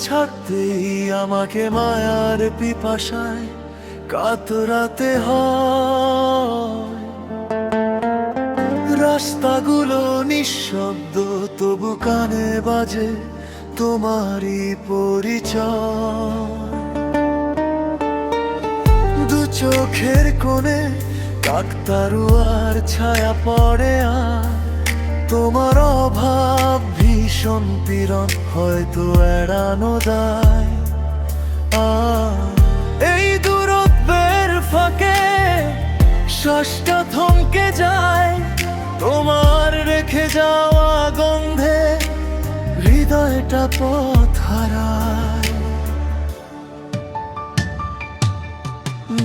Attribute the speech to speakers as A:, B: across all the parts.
A: ছাড়তেই আমাকে মায়ার পিপাসায় কাতরাতে হয়। রাস্তাগুলো নিঃশব্দ, তবু কানে বাজে তোমারই পরিচয়। দু চোখের কোণে কাকতারুয়ার ছায়া পড়ে, আর তোমার অভাব ভীষণ পীড়ন হয়তো এড়ানো দায়। এই দূরত্বের ফাঁকে শ্বাসটা থমকে যায়, তোমার রেখে যাওয়া গন্ধে হৃদয়টা পথ হারায়।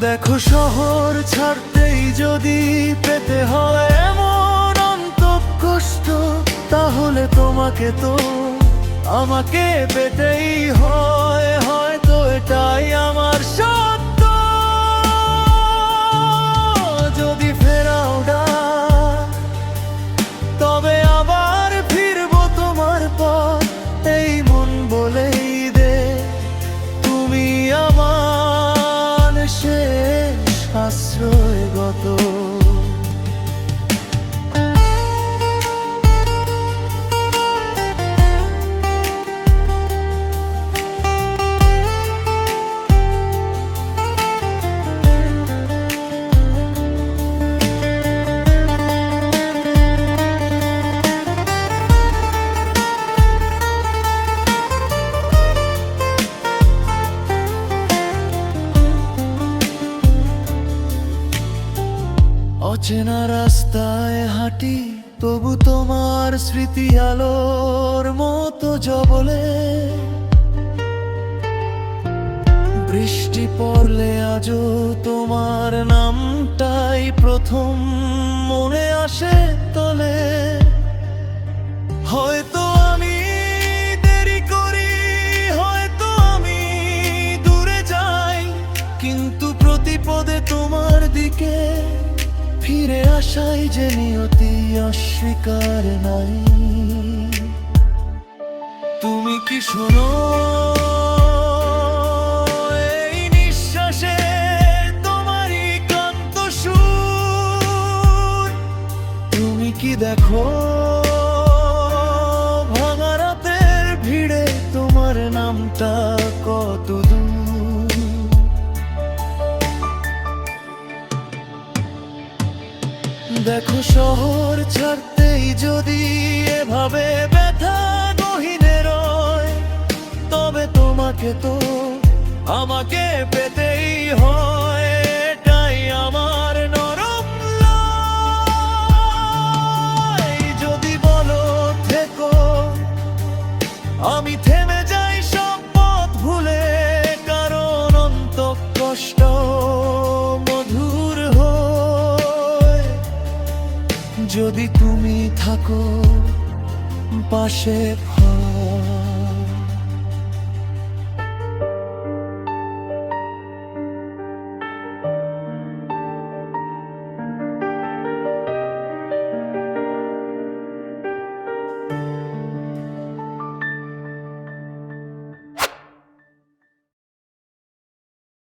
A: দেখো শহর ছাড়তেই যদি পেতে হয় এমন অন্তঃকষ্ট, তাহলে তোমাকে তো আমাকে পেতেই হয়। হয়তো এটাই আমার সত্য। যদি ফেরাও ডাক, তবে আবার ফিরবো তোমার পথ। এই মন বলেই দে তুমি আমার শেষ আশ্রয়গত। অচেনা রাস্তায় হাঁটি, তবু তোমার স্মৃতি আলোর মতো জ্বলে। বৃষ্টি পড়লে আজও তোমার নামটাই প্রথম মনে আসে তলে। হয়তো আমি দেরি করি, হয়তো আমি দূরে যাই, কিন্তু প্রতিপদে তোমার দিকে ফিরে আসাই যে নিয়তি অস্বীকার নাই। তুমি কি শোনো এই নিঃশ্বাসে তোমারই ক্লান্ত সুর? তুমি কি দেখো ভাঙা রাতের ভিড়ে তোমার নামটা কত দূর? দেখো শহর ছাড়তেই যদি এভাবে ব্যথা গহীনে রয়, তবে তোমাকে তো আমাকে পেতেই হয়। এটাই আমার নরম লয়। যদি বলো থেকো, আমি থেমে যাই সব পথ ভুলে, কারণ অন্তঃকষ্ট মধুর হয় যদি তুমি থাকো পাশে।